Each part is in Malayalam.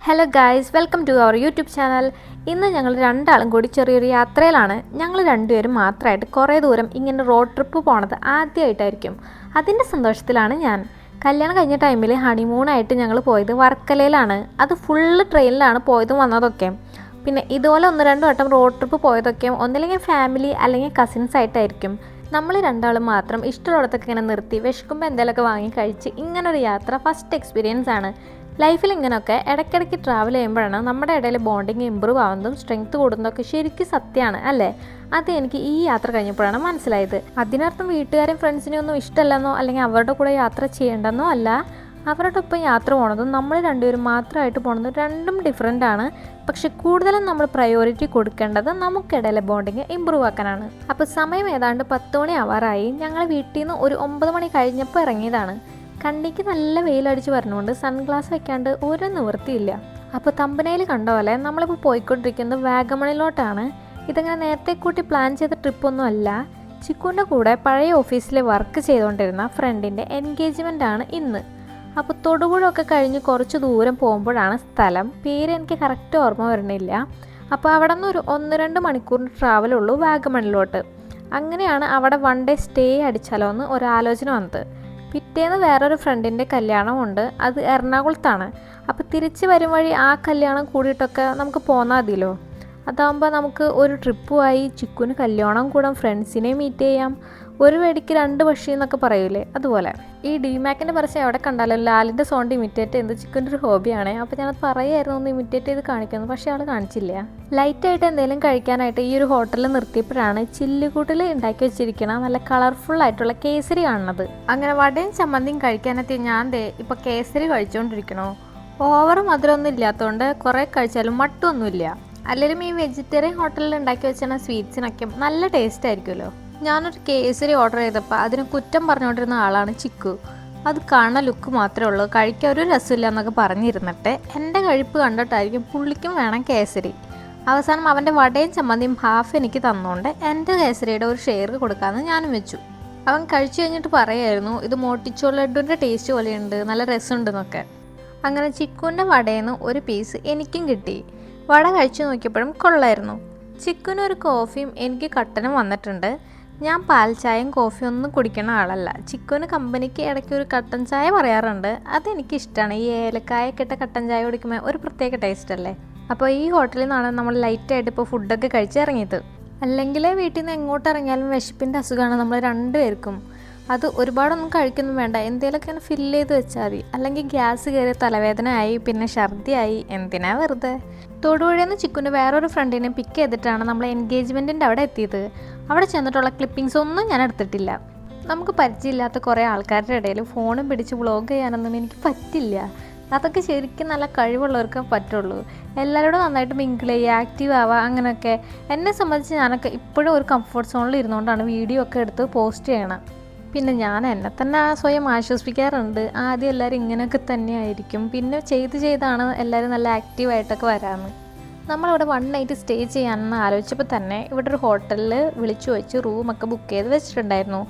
Hello guys, welcome to our YouTube channel. ഇന്ന് ഞങ്ങൾ രണ്ടാളും കൂടി ചെറിയൊരു യാത്രയിലാണ്. ഞങ്ങൾ രണ്ടുപേരും മാത്രമായിട്ട് കുറേ ദൂരം ഇങ്ങനെ റോഡ് ട്രിപ്പ് പോണത് ആദ്യമായിട്ടായിരിക്കും. അതിൻ്റെ സന്തോഷത്തിലാണ് ഞാൻ. കല്യാണം കഴിഞ്ഞ ടൈമിൽ ഹണിമൂണായിട്ട് ഞങ്ങൾ പോയത് വർക്കലയിലാണ്. അത് ഫുള്ള് ട്രെയിനിലാണ് പോയതും വന്നതൊക്കെ. പിന്നെ ഇതുപോലെ ഒന്ന് രണ്ട് വട്ടം റോഡ് ട്രിപ്പ് പോയതൊക്കെ ഒന്നില്ലെങ്കിൽ ഫാമിലി അല്ലെങ്കിൽ കസിൻസ് ആയിട്ടായിരിക്കും. നമ്മൾ രണ്ടാളും മാത്രം ഇഷ്ടമുള്ളതൊക്കെ ഇങ്ങനെ നിർത്തി വിശക്കുമ്പോൾ എന്തെങ്കിലുമൊക്കെ വാങ്ങി കഴിച്ച് ഇങ്ങനൊരു യാത്ര ഫസ്റ്റ് എക്സ്പീരിയൻസ് ആണ്. ലൈഫിൽ ഇങ്ങനെയൊക്കെ ഇടയ്ക്കിടയ്ക്ക് ട്രാവൽ ചെയ്യുമ്പോഴാണ് നമ്മുടെ ഇടയിൽ ബോണ്ടിങ് ഇമ്പ്രൂവ് ആവുന്നതും സ്ട്രെങ്ത് കൂടുന്നതൊക്കെ ശരിക്കും സത്യമാണ് അല്ലേ. അത് എനിക്ക് ഈ യാത്ര കഴിഞ്ഞപ്പോഴാണ് മനസ്സിലായത്. അതിനർത്ഥം വീട്ടുകാരും ഫ്രണ്ട്സിനെ ഒന്നും ഇഷ്ടമല്ലെന്നോ അല്ലെങ്കിൽ അവരുടെ കൂടെ യാത്ര ചെയ്യേണ്ടെന്നോ അല്ല. അവരുടെ ഒപ്പം യാത്ര പോണതും നമ്മൾ രണ്ടുപേരും മാത്രമായിട്ട് പോണതും രണ്ടും ഡിഫറെൻ്റ് ആണ്. പക്ഷെ കൂടുതലും നമ്മൾ പ്രയോറിറ്റി കൊടുക്കേണ്ടത് നമുക്കിടയിലെ ബോണ്ടിങ് ഇമ്പ്രൂവ് ആക്കാനാണ്. അപ്പോൾ സമയം ഏതാണ്ട് 10 മണി ആവാറായി. ഞങ്ങൾ വീട്ടിൽ നിന്ന് ഒരു 9 മണി കഴിഞ്ഞപ്പോൾ ഇറങ്ങിയതാണ്. കണ്ടിക്ക് നല്ല വെയിലടിച്ച് പറഞ്ഞുകൊണ്ട് സൺഗ്ലാസ് വെക്കാണ്ട് ഒരു നിവൃത്തിയില്ല. അപ്പോൾ തമ്പനയിൽ കണ്ട പോലെ നമ്മളിപ്പോൾ പോയിക്കൊണ്ടിരിക്കുന്നത് വാഗമണിലോട്ടാണ്. ഇതങ്ങനെ നേരത്തെ കൂട്ടി പ്ലാൻ ചെയ്ത ട്രിപ്പൊന്നും അല്ല. ചിക്കുൻ്റെ കൂടെ പഴയ ഓഫീസിൽ വർക്ക് ചെയ്തുകൊണ്ടിരുന്ന ഫ്രണ്ടിൻ്റെ എൻഗേജ്മെൻ്റ് ആണ് ഇന്ന്. അപ്പോൾ തൊടുപുഴയൊക്കെ കഴിഞ്ഞ് കുറച്ച് ദൂരം പോകുമ്പോഴാണ് സ്ഥലം. പേര് എനിക്ക് കറക്റ്റ് ഓർമ്മ വരണില്ല. അപ്പോൾ അവിടെ നിന്ന് ഒരു 1-2 മണിക്കൂറിൻ്റെ ട്രാവലുള്ളൂ വാഗമണിലോട്ട്. അങ്ങനെയാണ് അവിടെ 1 ഡേ സ്റ്റേ അടിച്ചാലോ എന്ന് ഒരാലോചന വന്നത്. പിറ്റേന്ന് വേറൊരു ഫ്രണ്ടിൻ്റെ കല്യാണമുണ്ട്. അത് എറണാകുളത്താണ്. അപ്പോൾ തിരിച്ച് വരും വഴി ആ കല്യാണം കൂടിയിട്ടൊക്കെ നമുക്ക് പോന്നാൽ മതിയല്ലോ. അതാകുമ്പോൾ നമുക്ക് ഒരു ട്രിപ്പുമായി. ചിക്കുന് കല്യാണം കൂടാം, ഫ്രണ്ട്സിനെ മീറ്റ് ചെയ്യാം. ഒരു വെടിക്ക് 2 പക്ഷി എന്നൊക്കെ പറയൂലേ, അതുപോലെ. ഈ ഡിമാക്കിൻ്റെ പരസ്യം എവിടെ കണ്ടാലും ലാലിൻ്റെ സൗണ്ട് ഇമിറ്റേറ്റ് ചെയ്യുന്നത് ചിക്കുൻ്റെ ഒരു ഹോബിയാണ്. അപ്പോൾ ഞാനത് പറയായിരുന്നു ഒന്ന് ഇമിറ്റേറ്റ് ചെയ്ത് കാണിക്കുന്നു, പക്ഷേ ആൾ കാണിച്ചില്ല. ലൈറ്റായിട്ട് എന്തെങ്കിലും കഴിക്കാനായിട്ട് ഈ ഒരു ഹോട്ടലിൽ നിർത്തിയപ്പോഴാണ് ചില്ലുകൂട്ടിൽ ഉണ്ടാക്കി വെച്ചിരിക്കണം നല്ല കളർഫുൾ ആയിട്ടുള്ള കേസരി കാണുന്നത്. അങ്ങനെ വടയും ചമ്മന്തിയും കഴിക്കാനെത്തി ഞാൻ ഇപ്പോൾ കേസരി കഴിച്ചുകൊണ്ടിരിക്കണോ. ഓവർ മധുരമൊന്നും ഇല്ലാത്തതുകൊണ്ട് കുറേ കഴിച്ചാലും മട്ടൊന്നുമില്ല. അല്ലെങ്കിൽ ഈ വെജിറ്റേറിയൻ ഹോട്ടലിൽ ഉണ്ടാക്കി വെച്ചാൽ സ്വീറ്റ്സിനൊക്കെ നല്ല ടേസ്റ്റ് ആയിരിക്കുമല്ലോ. ഞാനൊരു കേസരി ഓർഡർ ചെയ്തപ്പോൾ അതിന് കുറ്റം പറഞ്ഞുകൊണ്ടിരുന്ന ആളാണ് ചിക്കു. അത് കാണുന്ന ലുക്ക് മാത്രമേ ഉള്ളൂ, കഴിക്കാൻ ഒരു രസമില്ല എന്നൊക്കെ പറഞ്ഞിരുന്നിട്ട് എൻ്റെ കഴിപ്പ് കണ്ടിട്ടായിരിക്കും പുള്ളിക്കും വേണം കേസരി. അവസാനം അവൻ്റെ വടയും ചമ്മന്തിയും ഹാഫ് എനിക്ക് തന്നുകൊണ്ട് എൻ്റെ കേസരിയുടെ ഒരു ഷെയർ കൊടുക്കാമെന്ന് ഞാനും വെച്ചു. അവൻ കഴിച്ചു കഴിഞ്ഞിട്ട് പറയായിരുന്നു ഇത് മോട്ടിച്ചോ ലഡുവിൻ്റെ ടേസ്റ്റ് പോലെയുണ്ട്, നല്ല രസമുണ്ടെന്നൊക്കെ. അങ്ങനെ ചിക്കുവിൻ്റെ വടയിൽ നിന്ന് ഒരു പീസ് എനിക്കും കിട്ടി. വട കഴിച്ചു നോക്കിയപ്പോഴും കൊള്ളായിരുന്നു. ചിക്കുനൊരു കോഫിയും എനിക്ക് കട്ടനും വന്നിട്ടുണ്ട്. ഞാൻ പാൽ ചായയും കോഫിയും ഒന്നും കുടിക്കുന്ന ആളല്ല. ചിക്കുന് കമ്പനിക്ക് ഇടയ്ക്ക് ഒരു കട്ടൻ ചായ പറയാറുണ്ട്. അതെനിക്കിഷ്ടമാണ്. ഈ ഏലക്കായൊക്കെ ഇട്ട കട്ടൻ ചായ കുടിക്കുമ്പോൾ ഒരു പ്രത്യേക ടേസ്റ്റ് അല്ലേ. അപ്പോൾ ഈ ഹോട്ടലിൽ നിന്നാണ് നമ്മൾ ലൈറ്റായിട്ട് ഇപ്പോൾ ഫുഡൊക്കെ കഴിച്ച് ഇറങ്ങിയത്. അല്ലെങ്കിൽ വീട്ടിൽ നിന്ന് എങ്ങോട്ട് ഇറങ്ങിയാലും വിശപ്പിൻ്റെ അസുഖമാണ് നമ്മൾ രണ്ടുപേർക്കും. അത് ഒരുപാടൊന്നും കഴിക്കൊന്നും വേണ്ട, എന്തെങ്കിലുമൊക്കെ ഇങ്ങനെ ഫില്ല് ചെയ്ത് വെച്ചാൽ മതി. അല്ലെങ്കിൽ ഗ്യാസ് കയറി തലവേദന ആയി, പിന്നെ ഛർദിയായി, എന്തിനാ വെറുതെ. തൊടുപുഴയിൽ നിന്ന് ചിക്കുൻ്റെ വേറൊരു ഫ്രണ്ടിനെ പിക്ക് ചെയ്തിട്ടാണ് നമ്മൾ എൻഗേജ്മെൻറ്റിൻ്റെ അവിടെ എത്തിയത്. അവിടെ ചെന്നിട്ടുള്ള ക്ലിപ്പിങ്സ് ഒന്നും ഞാൻ എടുത്തിട്ടില്ല. നമുക്ക് പരിചയമില്ലാത്ത കുറേ ആൾക്കാരുടെ ഇടയിൽ ഫോണും പിടിച്ച് വ്ളോഗ് ചെയ്യാനൊന്നും എനിക്ക് പറ്റില്ല. അതൊക്കെ ശരിക്കും നല്ല കഴിവുള്ളവർക്ക് പറ്റുള്ളൂ. എല്ലാവരോടും നന്നായിട്ട് മിങ്കിൾ ചെയ്യുക, ആക്റ്റീവ് ആവുക, അങ്ങനെയൊക്കെ. എന്നെ സംബന്ധിച്ച് ഞാനൊക്കെ ഇപ്പോഴും ഒരു കംഫർട്ട് സോണിൽ ഇരുന്നുകൊണ്ടാണ് വീഡിയോ ഒക്കെ എടുത്ത് പോസ്റ്റ് ചെയ്യണം. പിന്നെ ഞാൻ എന്നെ തന്നെ സ്വയം ആശ്വസിപ്പിക്കാറുണ്ട്. ആദ്യം എല്ലാവരും ഇങ്ങനെയൊക്കെ തന്നെയായിരിക്കും, പിന്നെ ചെയ്താണ് എല്ലാവരും നല്ല ആക്റ്റീവായിട്ടൊക്കെ വരാമെന്ന്. നമ്മളിവിടെ 1 നൈറ്റ് സ്റ്റേ ചെയ്യാമെന്ന് ആലോചിച്ചപ്പോൾ തന്നെ ഇവിടെ ഒരു ഹോട്ടലിൽ വിളിച്ചു വെച്ച് റൂമൊക്കെ ബുക്ക് ചെയ്ത് വെച്ചിട്ടുണ്ടായിരുന്നു.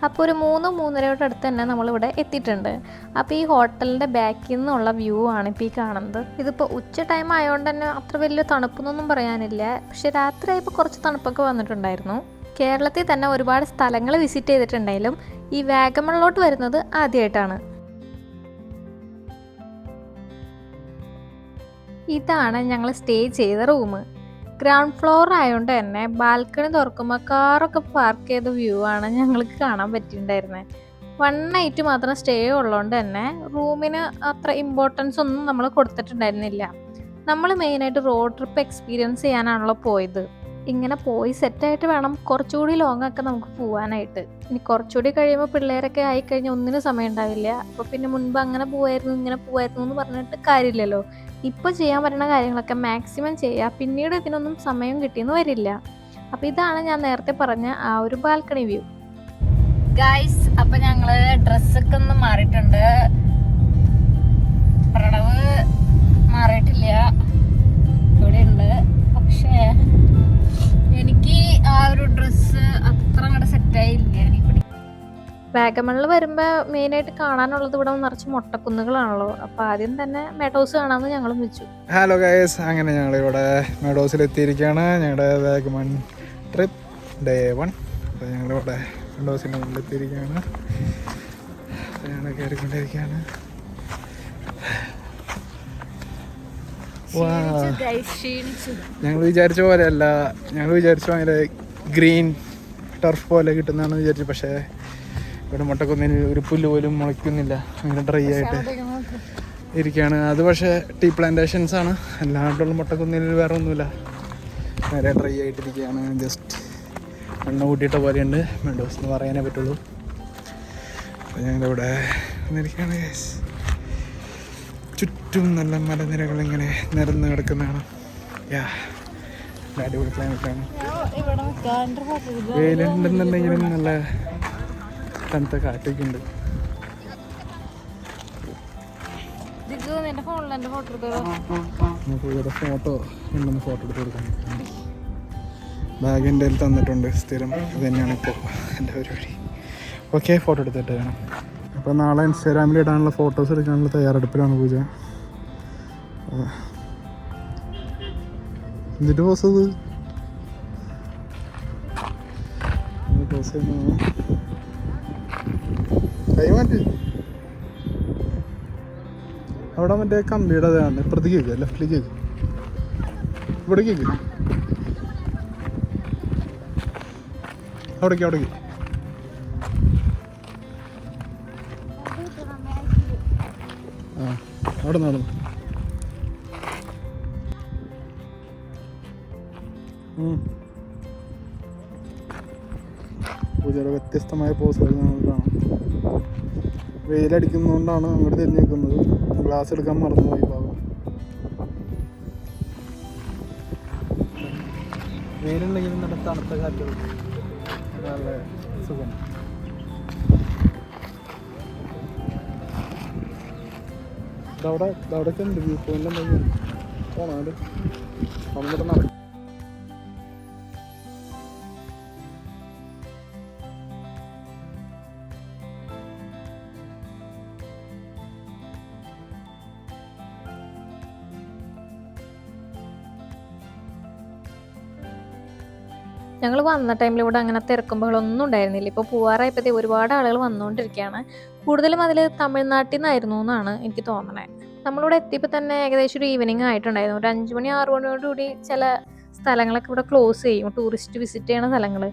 അപ്പോൾ ഒരു 3-3:30 അടുത്ത് തന്നെ നമ്മളിവിടെ എത്തിയിട്ടുണ്ട്. അപ്പോൾ ഈ ഹോട്ടലിൻ്റെ ബാക്കിൽ നിന്നുള്ള വ്യൂ ആണ് ഇപ്പോൾ ഈ കാണുന്നത്. ഇതിപ്പോൾ ഉച്ച ടൈം ആയതുകൊണ്ട് തന്നെ അത്ര വലിയ തണുപ്പൊന്നും പറയാനില്ല. പക്ഷെ രാത്രിയായപ്പോൾ കുറച്ച് തണുപ്പൊക്കെ വന്നിട്ടുണ്ടായിരുന്നു. കേരളത്തിൽ തന്നെ ഒരുപാട് സ്ഥലങ്ങൾ വിസിറ്റ് ചെയ്തിട്ടുണ്ടെങ്കിലും ഈ വാഗമണിലോട്ട് വരുന്നത് ആദ്യമായിട്ടാണ്. ഇതാണ് ഞങ്ങൾ സ്റ്റേ ചെയ്ത റൂം. ഗ്രൗണ്ട് ഫ്ലോർ ആയതുകൊണ്ട് തന്നെ ബാൽക്കണി തുറക്കുമ്പോൾ കാറൊക്കെ പാർക്ക് ചെയ്ത വ്യൂ ആണ് ഞങ്ങൾക്ക് കാണാൻ പറ്റിയിട്ടുണ്ടായിരുന്നത്. 1 നൈറ്റ് മാത്രം സ്റ്റേ ഉള്ളതുകൊണ്ട് തന്നെ റൂമിന് അത്ര ഇമ്പോർട്ടൻസ് ഒന്നും നമ്മൾ കൊടുത്തിട്ടുണ്ടായിരുന്നില്ല. നമ്മൾ മെയിനായിട്ട് റോഡ് ട്രിപ്പ് എക്സ്പീരിയൻസ് ചെയ്യാനാണല്ലോ പോയത്. ഇങ്ങനെ പോയി സെറ്റായിട്ട് വേണം കുറച്ചുകൂടി ലോങ്ങൊക്കെ നമുക്ക് പോകാനായിട്ട്. ഇനി കുറച്ചുകൂടി കഴിയുമ്പോൾ പിള്ളേരൊക്കെ ആയിക്കഴിഞ്ഞാൽ ഒന്നിനും സമയം ഉണ്ടാവില്ല. അപ്പോൾ പിന്നെ മുൻപ് അങ്ങനെ പോവായിരുന്നു ഇങ്ങനെ പോവായിരുന്നു എന്ന് പറഞ്ഞിട്ട് കാര്യമില്ലല്ലോ. ഇപ്പോൾ ചെയ്യാൻ പറ്റുന്ന കാര്യങ്ങളൊക്കെ മാക്സിമം ചെയ്യുക. പിന്നീട് ഇതിനൊന്നും സമയം കിട്ടിയെന്ന് വരില്ല. അപ്പോൾ ഇതാണ് ഞാൻ നേരത്തെ പറഞ്ഞ ആ ഒരു ബാൽക്കണി വ്യൂ. ഗൈസ്, അപ്പോൾ ഞങ്ങൾ ഡ്രസ്സൊക്കെ ഒന്ന് മാറിയിട്ടുണ്ട്. പ്രണവ് മാറിയിട്ടില്ല, ഇവിടെ ഉണ്ട്. പക്ഷേ എനിക്ക് ആ ഒരു ഡ്രസ്സ് അത്ര അങ്ങോട്ട് സെറ്റായില്ല. വാഗമണിൽ വരുമ്പോൾ മെയിനായിട്ട് കാണാനുള്ളത് ഇവിടെ നിറച്ച് മൊട്ടക്കുന്നുകളാണല്ലോ. അപ്പോൾ ആദ്യം തന്നെ മെഡോസ് കാണാമെന്ന് ഞങ്ങളും വെച്ചു. ഹലോ ഗൈസ്, അങ്ങനെ ഞങ്ങളിവിടെ മെഡോസിൽ എത്തിയിരിക്കുകയാണ്. ഞങ്ങളുടെ വാഗമൺ ട്രിപ്പ് ഡേ 1. അപ്പോൾ ഞങ്ങളിവിടെ മെഡോസിൻ്റെ മുന്നിൽ എത്തിയിരിക്കുകയാണ്. ഞങ്ങൾ കയറിക്കൊണ്ടിരിക്കുകയാണ്. ഞങ്ങൾ വിചാരിച്ച പോലെയല്ല, ഞങ്ങൾ വിചാരിച്ചു ഭയങ്കര ഗ്രീൻ ടർഫ് പോലെ കിട്ടുന്നതാണ് വിചാരിച്ചു. പക്ഷേ ഇവിടെ മുട്ടക്കൊന്നിന് ഒരു പുല്ല് പോലും മുളയ്ക്കുന്നില്ല, അങ്ങനെ ഡ്രൈ ആയിട്ട് ഇരിക്കുകയാണ്. അത് പക്ഷേ ടീ പ്ലാന്റേഷൻസ് ആണ്, അല്ലാണ്ടുള്ള മുട്ടക്കൊന്നിൽ വേറെ ഒന്നുമില്ല, നേരെ ഡ്രൈ ആയിട്ടിരിക്കുകയാണ്. ജസ്റ്റ് എണ്ണ കൂട്ടിയിട്ട പോലെയുണ്ട്, മെഡോസ് എന്ന് പറയാനേ പറ്റുള്ളൂ. അപ്പോൾ ഞങ്ങളിവിടെ വന്നിരിക്കുകയാണ്. ചുറ്റും നല്ല മലനിരകൾ ഇങ്ങനെ നിരന്ന് കിടക്കുന്നതാണ്. അടിപൊളി ക്ലൈമറ്റാണ്. വെയിലുണ്ടെന്നുണ്ടെങ്കിലും നല്ല തണുത്ത കാറ്റൊക്കെ ഉണ്ട്. നമുക്ക് ഇവിടെ ഫോട്ടോ ഉണ്ടെന്ന് ഫോട്ടോ എടുത്ത് കൊടുക്കാൻ ബാഗ് എൻ്റെ കയ്യിൽ തന്നിട്ടുണ്ട് സ്ഥിരം. ഇത് തന്നെയാണ് ഇപ്പോൾ എൻ്റെ പരിപാടി. ഓക്കെ, ഫോട്ടോ എടുത്തിട്ട് വേണം. അപ്പോൾ നാളെ ഇൻസ്റ്റാഗ്രാമിൽ ഇടാനുള്ള ഫോട്ടോസ് എടുക്കാനുള്ള തയ്യാറെടുപ്പിലാണ് പൂജ. എന്നിട്ട് പോസ് കൈ മാറ്റി അവിടെ മറ്റേ കമ്പിയുടെ അതാണ്. ഇപ്പുറത്തേക്ക് കേൾക്കുക, ലെഫ്റ്റിലേക്ക് കേൾക്കും, ഇവിടെ കേൾക്കും, അവിടേക്ക് അവിടെ നടന്നു. പൂജയുടെ വ്യത്യസ്തമായ പോസുകൾ നമ്മൾ കാണാം. വെയിലടിക്കുന്നതുകൊണ്ടാണ് അങ്ങോട്ട് തിരിഞ്ഞ് നിൽക്കുന്നത്. ഗ്ലാസ് എടുക്കാൻ മറന്നുപോയി ഭാഗം. വെയിലുണ്ടെങ്കിലും നല്ല തണുത്ത കാറ്റുകൾ, നല്ല സുഖം. അവിടെയൊക്കെ ഉണ്ട് വ്യൂ പോയിന്റ്. എന്തെങ്കിലും പോണാല് നമ്മളിവിടെ നടക്കും. ഞങ്ങൾ വന്ന ടൈമിൽ ഇവിടെ അങ്ങനെ തിരക്കുമ്പോഴൊന്നും ഉണ്ടായിരുന്നില്ല. ഇപ്പോൾ പോവാറായപ്പോഴത്തേ ഒരുപാട് ആളുകൾ വന്നുകൊണ്ടിരിക്കുകയാണ്. കൂടുതലും അതിൽ തമിഴ്നാട്ടിൽ നിന്നായിരുന്നു എന്നാണ് എനിക്ക് തോന്നണേ. നമ്മളിവിടെ എത്തിയപ്പോൾ തന്നെ ഏകദേശം ഒരു ഈവനിങ് ആയിട്ടുണ്ടായിരുന്നു. ഒരു 5 മണി 6 മണിയോടുകൂടി ചില സ്ഥലങ്ങളൊക്കെ ഇവിടെ ക്ലോസ് ചെയ്യും, ടൂറിസ്റ്റ് വിസിറ്റ് ചെയ്യണ സ്ഥലങ്ങൾ.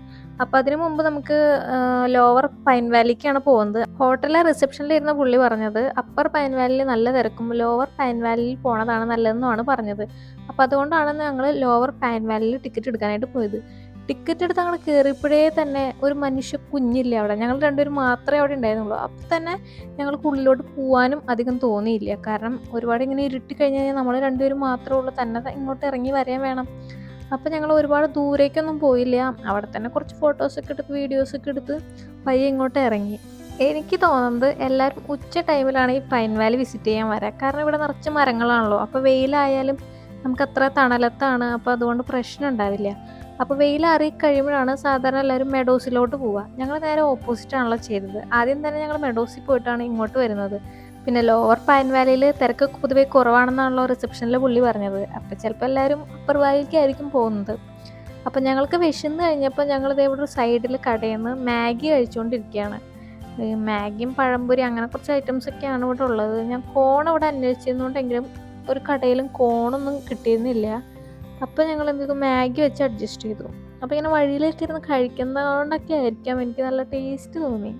അപ്പോൾ അതിനു മുമ്പ് നമുക്ക് ലോവർ പൈൻ വാലിക്കാണ് പോകുന്നത്. ഹോട്ടലിലെ റിസപ്ഷനിലിരുന്ന പുള്ളി പറഞ്ഞത് അപ്പർ പൈൻ വാലിയിൽ നല്ല തിരക്കും ലോവർ പൈൻ വാലിയിൽ പോണതാണ് നല്ലതെന്നാണ് പറഞ്ഞത്. അപ്പോൾ അതുകൊണ്ടാണ് ഞങ്ങൾ ലോവർ പൈൻ വാലിയിൽ ടിക്കറ്റ് എടുക്കാനായിട്ട് പോയത്. ടിക്കറ്റ് എടുത്ത് ഞങ്ങൾ കയറിയപ്പോഴേ തന്നെ ഒരു മനുഷ്യ കുഞ്ഞില്ല അവിടെ. ഞങ്ങൾ രണ്ടുപേരും മാത്രമേ അവിടെ ഉണ്ടായിരുന്നുള്ളൂ. അപ്പോൾ തന്നെ ഞങ്ങൾക്ക് ഉള്ളിലോട്ട് പോകാനും അധികം തോന്നിയില്ല. കാരണം ഒരുപാട് ഇങ്ങനെ ഇരുട്ടി കഴിഞ്ഞ് കഴിഞ്ഞാൽ നമ്മൾ രണ്ടുപേരും മാത്രമേ ഉള്ളൂ, തന്നെ ഇങ്ങോട്ട് ഇറങ്ങി വരാൻ വേണം. അപ്പോൾ ഞങ്ങൾ ഒരുപാട് ദൂരേക്കൊന്നും പോയില്ല. അവിടെ തന്നെ കുറച്ച് ഫോട്ടോസൊക്കെ എടുത്ത് വീഡിയോസൊക്കെ എടുത്ത് പയ്യെ ഇങ്ങോട്ട് ഇറങ്ങി. എനിക്ക് തോന്നുന്നത് എല്ലാവരും ഉച്ച ടൈമിലാണ് ഈ പൈൻ വാലി വിസിറ്റ് ചെയ്യാൻ വരിക. കാരണം ഇവിടെ നിറച്ച് മരങ്ങളാണല്ലോ. അപ്പോൾ വെയിലായാലും നമുക്കത്ര തണലത്താണ്, അപ്പോൾ അതുകൊണ്ട് പ്രശ്നം ഉണ്ടാവില്ല. അപ്പോൾ വെയിലാറി കഴിയുമ്പോഴാണ് സാധാരണ എല്ലാവരും മെഡോസിലോട്ട് പോവുക. ഞങ്ങൾ നേരെ ഓപ്പോസിറ്റാണല്ലോ ചെയ്തത്. ആദ്യം തന്നെ ഞങ്ങൾ മെഡോസിൽ പോയിട്ടാണ് ഇങ്ങോട്ട് വരുന്നത്. പിന്നെ ലോവർ പൈൻ വാലിയിൽ തിരക്ക് പൊതുവെ കുറവാണെന്നാണല്ലോ റിസപ്ഷനിൽ പുള്ളി പറഞ്ഞത്. അപ്പോൾ ചിലപ്പോൾ എല്ലാവരും അപ്പർ വാലിക്കായിരിക്കും പോകുന്നത്. അപ്പോൾ ഞങ്ങൾക്ക് വിശന്ന് കഴിഞ്ഞപ്പോൾ ഞങ്ങളിതേ ഇവിടെ ഒരു സൈഡിൽ കടയിൽ നിന്ന് മാഗി കഴിച്ചുകൊണ്ടിരിക്കുകയാണ്. മാഗിയും പഴംപൊരി അങ്ങനെ കുറച്ച് ഐറ്റംസൊക്കെയാണ് ഇവിടെ ഉള്ളത്. ഞാൻ കോൺ ഇവിടെ അന്വേഷിച്ചിരുന്നുണ്ടെങ്കിലും ഒരു കടയിലും കോണൊന്നും കിട്ടിയിരുന്നില്ല. അപ്പോൾ ഞങ്ങൾ എന്ത് ചെയ്തു, മാഗി വെച്ച് അഡ്ജസ്റ്റ് ചെയ്തു. അപ്പോൾ ഇങ്ങനെ വഴിയിലേക്ക് ഇരുന്ന് കഴിക്കുന്നതുകൊണ്ടൊക്കെ ആയിരിക്കാം എനിക്ക് നല്ല ടേസ്റ്റ് തോന്നി.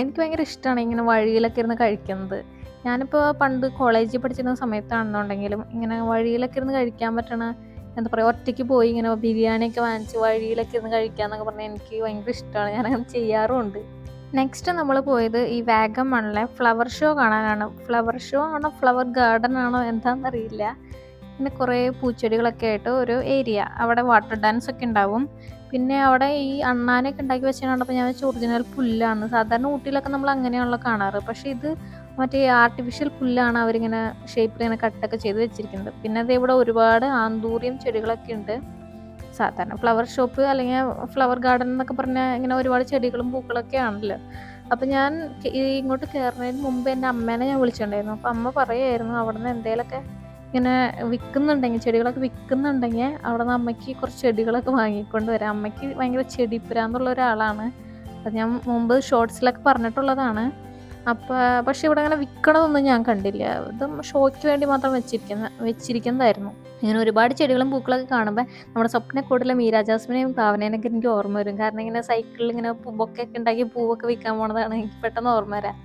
എനിക്ക് ഭയങ്കര ഇഷ്ടമാണ് ഇങ്ങനെ വഴിയിലൊക്കെ ഇരുന്ന് കഴിക്കുന്നത്. ഞാനിപ്പോൾ പണ്ട് കോളേജിൽ പഠിച്ചിരുന്ന സമയത്താണെന്നുണ്ടെങ്കിലും ഇങ്ങനെ വഴിയിലൊക്കെ ഇരുന്ന് കഴിക്കാൻ പറ്റണ, എന്താ പറയുക, ഒറ്റയ്ക്ക് പോയി ഇങ്ങനെ ബിരിയാണിയൊക്കെ വാങ്ങിച്ച് വഴിയിലൊക്കെ ഇരുന്ന് കഴിക്കാമെന്നൊക്കെ പറഞ്ഞാൽ എനിക്ക് ഭയങ്കര ഇഷ്ടമാണ്. ഞാനങ്ങനെ ചെയ്യാറുമുണ്ട്. നെക്സ്റ്റ് നമ്മൾ പോയത് ഈ വാഗമണിലെ ഫ്ലവർ ഷോ കാണാനാണ്. ഫ്ലവർ ഷോ ആണോ ഫ്ലവർ ഗാർഡൻ ആണോ എന്താണെന്നറിയില്ല. പിന്നെ കുറേ പൂച്ചെടികളൊക്കെ ആയിട്ട് ഒരു ഏരിയ. അവിടെ വാട്ടർ ഡാൻസ് ഒക്കെ ഉണ്ടാവും. പിന്നെ അവിടെ ഈ അണ്ണാനൊക്കെ ഉണ്ടാക്കി വെച്ചാൽ കണ്ടപ്പോൾ ഞാൻ വെച്ചാൽ ഒറിജിനൽ പുല്ലാണ്. സാധാരണ ഊട്ടിയിലൊക്കെ നമ്മൾ അങ്ങനെയാണല്ലോ കാണാറ്. പക്ഷേ ഇത് മറ്റേ ആർട്ടിഫിഷ്യൽ പുല്ലാണ് അവരിങ്ങനെ ഷേപ്പിൽ ഇങ്ങനെ കട്ടൊക്കെ ചെയ്ത് വെച്ചിരിക്കുന്നത്. പിന്നെ അത് ഇവിടെ ഒരുപാട് ആന്തൂറിയം ചെടികളൊക്കെ ഉണ്ട്. സാധാരണ ഫ്ലവർ ഷോപ്പ് അല്ലെങ്കിൽ ഫ്ലവർ ഗാർഡൻ എന്നൊക്കെ പറഞ്ഞാൽ ഇങ്ങനെ ഒരുപാട് ചെടികളും പൂക്കളൊക്കെ ആണല്ലോ. അപ്പോൾ ഞാൻ ഇങ്ങോട്ട് കയറുന്നതിന് മുമ്പ് എൻ്റെ അമ്മേനെ ഞാൻ വിളിച്ചിട്ടുണ്ടായിരുന്നു. അപ്പോൾ അമ്മ പറയുമായിരുന്നു അവിടെ നിന്ന് എന്തെങ്കിലുമൊക്കെ ഇങ്ങനെ വിൽക്കുന്നുണ്ടെങ്കിൽ, ചെടികളൊക്കെ വിൽക്കുന്നുണ്ടെങ്കിൽ അവിടെ നിന്ന് അമ്മയ്ക്ക് കുറച്ച് ചെടികളൊക്കെ വാങ്ങിക്കൊണ്ട് വരാം. അമ്മയ്ക്ക് ഭയങ്കര ചെടിപ്പുരാന്നുള്ള ഒരാളാണ്. അത് ഞാൻ മുമ്പ് ഷോർട്സിലൊക്കെ പറഞ്ഞിട്ടുള്ളതാണ്. പക്ഷേ ഇവിടെ അങ്ങനെ വിൽക്കണതൊന്നും ഞാൻ കണ്ടില്ല. ഇതും ഷോയ്ക്ക് വേണ്ടി മാത്രം വെച്ചിരിക്കുന്നതായിരുന്നു. ഇങ്ങനെ ഒരുപാട് ചെടികളും പൂക്കളൊക്കെ കാണുമ്പോൾ നമ്മുടെ സ്വപ്നക്കൂടിലെ മീരാ ജാസ്മിനെയും ഭാവനേനൊക്കെ എനിക്ക് ഓർമ്മ വരും. കാരണം ഇങ്ങനെ സൈക്കിളിൽ ഇങ്ങനെ ബൊക്കെയൊക്കെ ഉണ്ടാക്കി പൂവൊക്കെ വിൽക്കാൻ പോണതാണ് എനിക്ക് പെട്ടെന്ന് ഓർമ്മ വരാം.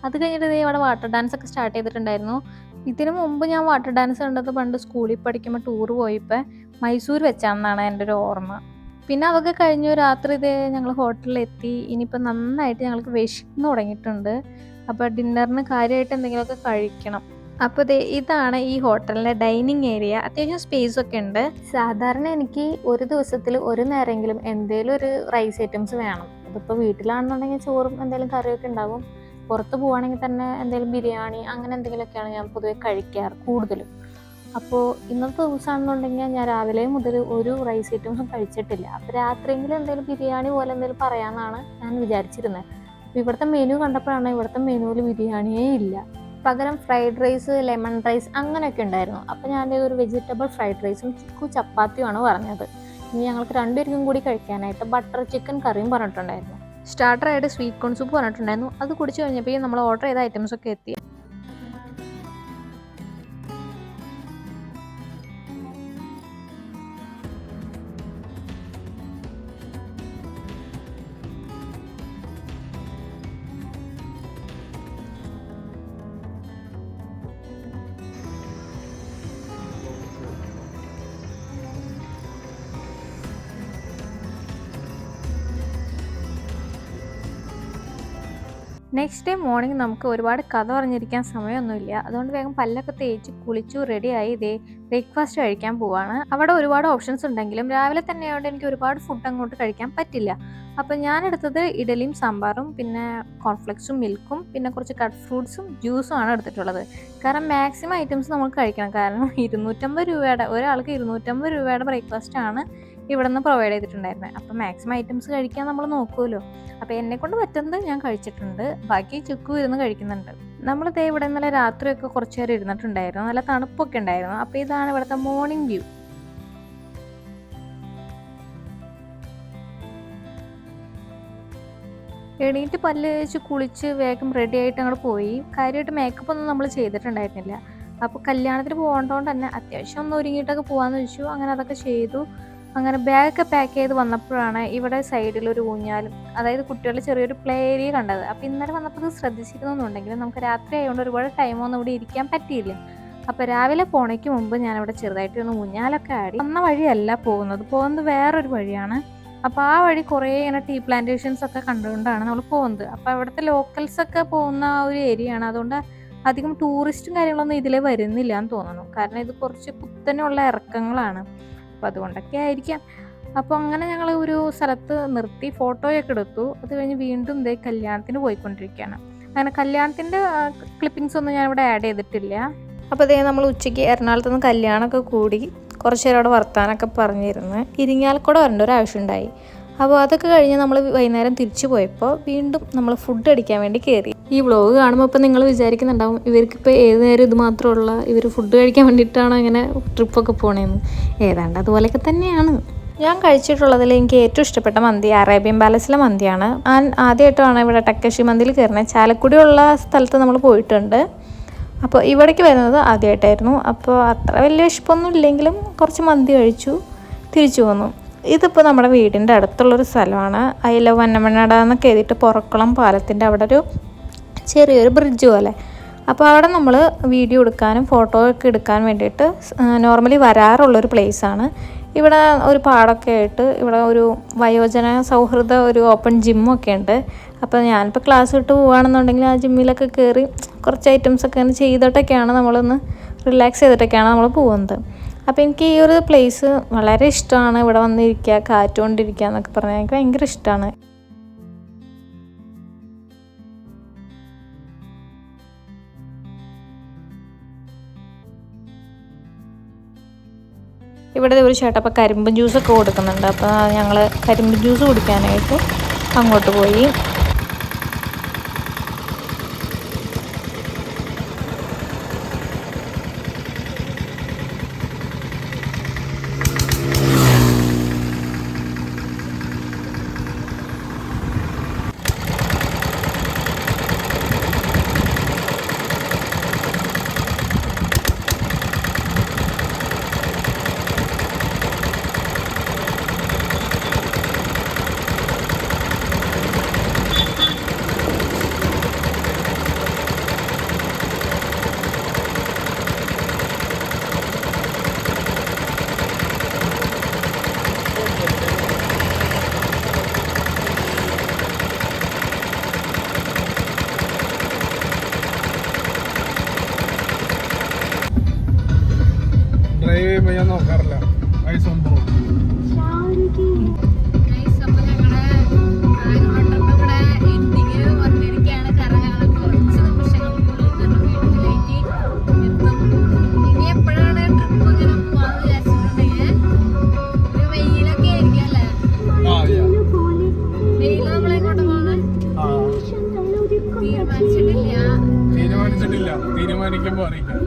അത് കഴിഞ്ഞിട്ട് ഇവിടെ വാട്ടർ ഡാൻസ് ഒക്കെ സ്റ്റാർട്ട് ചെയ്തിട്ടുണ്ടായിരുന്നു. ഇതിനു മുമ്പ് ഞാൻ വാട്ടർ ഡാൻസ് കണ്ടത് പണ്ട് സ്കൂളിൽ പഠിക്കുമ്പോൾ ടൂർ പോയപ്പോൾ മൈസൂർ വെച്ചാണെന്നാണ് എൻ്റെ ഒരു ഓർമ്മ. പിന്നെ അതൊക്കെ കഴിഞ്ഞു രാത്രി ഞങ്ങൾ ഹോട്ടലിലെത്തി. ഇനിയിപ്പോൾ നന്നായിട്ട് ഞങ്ങൾക്ക് വിശന്ന് തുടങ്ങിയിട്ടുണ്ട്. അപ്പോൾ ഡിന്നറിന് കാര്യമായിട്ട് എന്തെങ്കിലുമൊക്കെ കഴിക്കണം. അപ്പോൾ ഇതാണ് ഈ ഹോട്ടലിൻ്റെ ഡൈനിങ് ഏരിയ. അത്യാവശ്യം സ്പേസ് ഒക്കെ ഉണ്ട്. സാധാരണ എനിക്ക് ഒരു ദിവസത്തിൽ ഒരു നേരമെങ്കിലും എന്തെങ്കിലും ഒരു റൈസ് ഐറ്റംസ് വേണം. അതിപ്പോൾ വീട്ടിലാണെന്നുണ്ടെങ്കിൽ ചോറും എന്തെങ്കിലും കറിയൊക്കെ ഉണ്ടാകും. പുറത്ത് പോവുകയാണെങ്കിൽ തന്നെ എന്തെങ്കിലും ബിരിയാണി അങ്ങനെ എന്തെങ്കിലുമൊക്കെയാണ് ഞാൻ പൊതുവെ കഴിക്കാറ് കൂടുതലും. അപ്പോൾ ഇന്നത്തെ ദിവസമാണെന്നുണ്ടെങ്കിൽ ഞാൻ രാവിലെ മുതൽ ഒരു റൈസ് ഐറ്റംസും കഴിച്ചിട്ടില്ല. അപ്പോൾ രാത്രിയെങ്കിലും എന്തെങ്കിലും ബിരിയാണി പോലെ എന്തെങ്കിലും പറയാമെന്നാണ് ഞാൻ വിചാരിച്ചിരുന്നത്. അപ്പോൾ ഇവിടുത്തെ മെനു കണ്ടപ്പോഴാണ് ഇവിടുത്തെ മെനുവിൽ ബിരിയാണിയേ ഇല്ല. പകരം ഫ്രൈഡ് റൈസ്, ലെമൺ റൈസ് അങ്ങനെയൊക്കെ ഉണ്ടായിരുന്നു. അപ്പോൾ ഞാൻ ഒരു വെജിറ്റബിൾ ഫ്രൈഡ് റൈസും ചപ്പാത്തിയുമാണ് പറഞ്ഞത്. ഇനി ഞങ്ങൾക്ക് രണ്ടുപേർക്കും കൂടി കഴിക്കാനായിട്ട് ബട്ടർ ചിക്കൻ കറിയും പറഞ്ഞിട്ടുണ്ടായിരുന്നു. സ്റ്റാർട്ടറായിട്ട് സ്വീറ്റ് കോൺ സൂപ്പ് പറഞ്ഞിട്ടുണ്ടായിരുന്നു. അത് കുടിച്ചു കഴിഞ്ഞപ്പോൾ നമ്മൾ ഓർഡർ ചെയ്ത ഐറ്റംസൊക്കെ എത്തി. നെക്സ്റ്റ് ഡേ മോർണിംഗ് നമുക്ക് ഒരുപാട് കഥ പറഞ്ഞിരിക്കാൻ സമയമൊന്നുമില്ല. അതുകൊണ്ട് വേഗം പല്ലൊക്കെ തേച്ച് കുളിച്ചു റെഡിയായി ബ്രേക്ക്ഫാസ്റ്റ് കഴിക്കാൻ പോവാണ്. അവിടെ ഒരുപാട് ഓപ്ഷൻസ് ഉണ്ടെങ്കിലും രാവിലെ തന്നെ ആയതുകൊണ്ട് എനിക്ക് ഒരുപാട് ഫുഡ് അങ്ങോട്ട് കഴിക്കാൻ പറ്റില്ല. അപ്പോൾ ഞാനെടുത്തത് ഇഡലിയും സാമ്പാറും പിന്നെ കോൺഫ്ലെക്സും മിൽക്കും പിന്നെ കുറച്ച് കട്ട് ഫ്രൂട്ട്സും ജ്യൂസും ആണ് എടുത്തിട്ടുള്ളത്. കാരണം മാക്സിമം ഐറ്റംസ് നമ്മൾ കഴിക്കണം. കാരണം 250 രൂപയുടെ ഒരാൾക്ക് 250 രൂപയുടെ ബ്രേക്ക്ഫാസ്റ്റാണ് ഇവിടെ നിന്ന് പ്രൊവൈഡ് ചെയ്തിട്ടുണ്ടായിരുന്നത്. അപ്പോൾ മാക്സിമം ഐറ്റംസ് കഴിക്കാൻ നമ്മൾ നോക്കുമല്ലോ. അപ്പോൾ എന്നെക്കൊണ്ട് പറ്റുന്നത് ഞാൻ കഴിച്ചിട്ടുണ്ട്. ബാക്കി ചുക്കും ഇരുന്ന് കഴിക്കുന്നുണ്ട്. നമ്മളിതേ ഇവിടെ ഇന്നലെ രാത്രിയൊക്കെ കുറച്ച് നേരം ഇരുന്നിട്ടുണ്ടായിരുന്നു. നല്ല തണുപ്പൊക്കെ ഉണ്ടായിരുന്നു. അപ്പോൾ ഇതാണ് ഇവിടുത്തെ മോർണിംഗ് വ്യൂ. എണീറ്റ് പല്ല് തേച്ച് കുളിച്ച് വേഗം റെഡി ആയിട്ട് അങ്ങോട്ട് പോയി. കാര്യമായിട്ട് മേക്കപ്പ് ഒന്നും നമ്മൾ ചെയ്തിട്ടുണ്ടായിരുന്നില്ല. അപ്പോൾ കല്യാണത്തിന് പോകേണ്ടതുകൊണ്ട് തന്നെ അത്യാവശ്യം ഒന്ന് ഒരുങ്ങിയിട്ടൊക്കെ പോകാമെന്ന് വെച്ചു. അങ്ങനെ അതൊക്കെ ചെയ്തു. അങ്ങനെ ബാഗൊക്കെ പാക്ക് ചെയ്ത് വന്നപ്പോഴാണ് ഇവിടെ സൈഡിലൊരു ഊഞ്ഞാലും, അതായത് കുട്ടികളുടെ ചെറിയൊരു പ്ലേ ഏരിയ കണ്ടത്. അപ്പോൾ ഇന്നലെ വന്നപ്പോൾ ഇത് ശ്രദ്ധിച്ചിരുന്നുണ്ടെങ്കിലും നമുക്ക് രാത്രി ആയതുകൊണ്ട് ഒരുപാട് ടൈമൊന്നും ഇവിടെ ഇരിക്കാൻ പറ്റിയില്ല. അപ്പോൾ രാവിലെ പോണയ്ക്ക് മുമ്പ് ഞാനിവിടെ ചെറുതായിട്ടൊന്ന് ഊഞ്ഞാലൊക്കെ ആടി. വന്ന വഴിയല്ല പോകുന്നത് വേറൊരു വഴിയാണ്. അപ്പോൾ ആ വഴി കുറേ ഇങ്ങനെ ടീ പ്ലാന്റേഷൻസ് ഒക്കെ കണ്ടുകൊണ്ടാണ് നമ്മൾ പോകുന്നത്. അപ്പോൾ അവിടുത്തെ ലോക്കൽസൊക്കെ പോകുന്ന ആ ഒരു ഏരിയ ആണ്. അതുകൊണ്ട് അധികം ടൂറിസ്റ്റും കാര്യങ്ങളൊന്നും ഇതിലേ വരുന്നില്ല എന്ന് തോന്നുന്നു. കാരണം ഇത് കുറച്ച് കുത്തനെയുള്ള ഇറക്കങ്ങളാണ്. അപ്പോൾ അതുകൊണ്ടൊക്കെ ആയിരിക്കാം. അപ്പോൾ അങ്ങനെ ഞങ്ങൾ ഒരു സ്ഥലത്ത് നിർത്തി ഫോട്ടോയൊക്കെ എടുത്തു. അത് കഴിഞ്ഞ് വീണ്ടും കല്യാണത്തിന് പോയിക്കൊണ്ടിരിക്കുകയാണ്. അങ്ങനെ കല്യാണത്തിൻ്റെ ക്ലിപ്പിങ്സ് ഒന്നും ഞാനിവിടെ ആഡ് ചെയ്തിട്ടില്ല. അപ്പോൾ നമ്മൾ ഉച്ചയ്ക്ക് എറണാകുളത്ത് നിന്ന് കല്യാണമൊക്കെ കൂടി കുറച്ച് നേരം അവിടെ വർത്താനൊക്കെ പറഞ്ഞിരുന്ന് ഇരിങ്ങാലക്കുട വരേണ്ട ഒരു ആവശ്യമുണ്ടായി. അപ്പോൾ അതൊക്കെ കഴിഞ്ഞ് നമ്മൾ വൈകുന്നേരം തിരിച്ചു പോയപ്പോൾ വീണ്ടും നമ്മൾ ഫുഡ് അടിക്കാൻ വേണ്ടി കയറി. ഈ വ്ളോഗ് കാണുമ്പോൾ ഇപ്പോൾ നിങ്ങൾ വിചാരിക്കുന്നുണ്ടാവും ഇവർക്കിപ്പോൾ ഏത് നേരം ഇത് മാത്രമുള്ള ഇവർ ഫുഡ് കഴിക്കാൻ വേണ്ടിയിട്ടാണ് ഇങ്ങനെ ട്രിപ്പൊക്കെ പോകണേന്ന്. ഏതാണ്ട് അതുപോലെയൊക്കെ തന്നെയാണ്. ഞാൻ കഴിച്ചിട്ടുള്ളതിൽ എനിക്ക് ഏറ്റവും ഇഷ്ടപ്പെട്ട മന്തി അറേബ്യൻ പാലസിലെ മന്തിയാണ്. ഞാൻ ആദ്യമായിട്ടാണ് ഇവിടെ ടക്കശി മന്തിയിൽ കയറുന്നത്. ചാലക്കുടിയുള്ള സ്ഥലത്ത് നമ്മൾ പോയിട്ടുണ്ട്. അപ്പോൾ ഇവിടേക്ക് വരുന്നത് ആദ്യമായിട്ടായിരുന്നു. അപ്പോൾ അത്ര വലിയ വിശപ്പൊന്നും ഇല്ലെങ്കിലും കുറച്ച് മന്തി കഴിച്ചു തിരിച്ചു പോന്നു. ഇതിപ്പോൾ നമ്മുടെ വീടിൻ്റെ അടുത്തുള്ളൊരു സ്ഥലമാണ്. ഐ ലവ് വന്നമണ്ണട എന്നൊക്കെ എഴുതിയിട്ട് പുറക്കുളം പാലത്തിൻ്റെ അവിടെ ഒരു ചെറിയൊരു ബ്രിഡ്ജ് പോലെ. അപ്പോൾ അവിടെ നമ്മൾ വീഡിയോ എടുക്കാനും ഫോട്ടോ ഒക്കെ എടുക്കാൻ വേണ്ടിയിട്ട് നോർമലി വരാറുള്ളൊരു പ്ലേസാണ്. ഇവിടെ ഒരു പാടൊക്കെ ആയിട്ട് ഇവിടെ ഒരു വയോജന സൗഹൃദ ഒരു ഓപ്പൺ ജിമ്മൊക്കെ ഉണ്ട്. അപ്പോൾ ഞാനിപ്പോൾ ക്ലാസ് വിട്ട് പോവുകയാണെന്നുണ്ടെങ്കിൽ ആ ജിമ്മിലൊക്കെ കയറി കുറച്ച് ഐറ്റംസൊക്കെ അങ്ങനെ ചെയ്തിട്ടൊക്കെയാണ് നമ്മളൊന്ന് റിലാക്സ് ചെയ്തിട്ടൊക്കെയാണ് നമ്മൾ പോകുന്നത്. അപ്പോൾ എനിക്ക് ഈ ഒരു പ്ലേസ് വളരെ ഇഷ്ടമാണ്. ഇവിടെ വന്നിരിക്കുക കാറ്റുകൊണ്ടിരിക്കുക എന്നൊക്കെ പറഞ്ഞാൽ എനിക്ക് ഭയങ്കര ഇഷ്ടമാണ്. ഇവിടെ ഒരു ചേട്ടൻ അപ്പോൾ കരിമ്പൻ ജ്യൂസൊക്കെ കൊടുക്കുന്നുണ്ട്. അപ്പോൾ ഞങ്ങൾ കരിമ്പൻ ജ്യൂസ് കുടിക്കാനായിട്ട് അങ്ങോട്ട് പോയി. കഴിയുമ്പോൾ ഞാൻ നോക്കാറില്ല. വയസ്സ് ഒമ്പോ തീരുമാനിച്ചിട്ടില്ല. തീരുമാനിക്കുമ്പോൾ അറിയിക്കാം.